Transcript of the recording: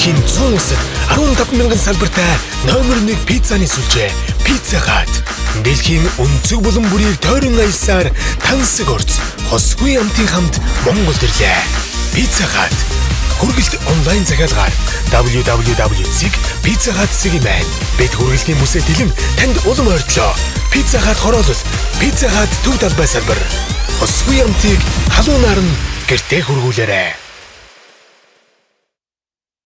Дэлхийн 100 улсад 15,000 салбартай номер 1 пиццаны сүлжээ Pizza Hut. Дэлхийн өнцөг булан бүрийг тойрон аясаар тансаг орц хосгүй амтын хамт Монгол ирлээ. Pizza Hut. Хүргэлт онлайн захиалгаар www.pizzahut.com бид хүргэлтийн бүсээ дэлэн танд улам ойртлоо. Pizza Hut хороолол Pizza Hut төв талбай салбар. Хосгүй амтыг халуунаар нь гэртээ хүргүүлээрэй.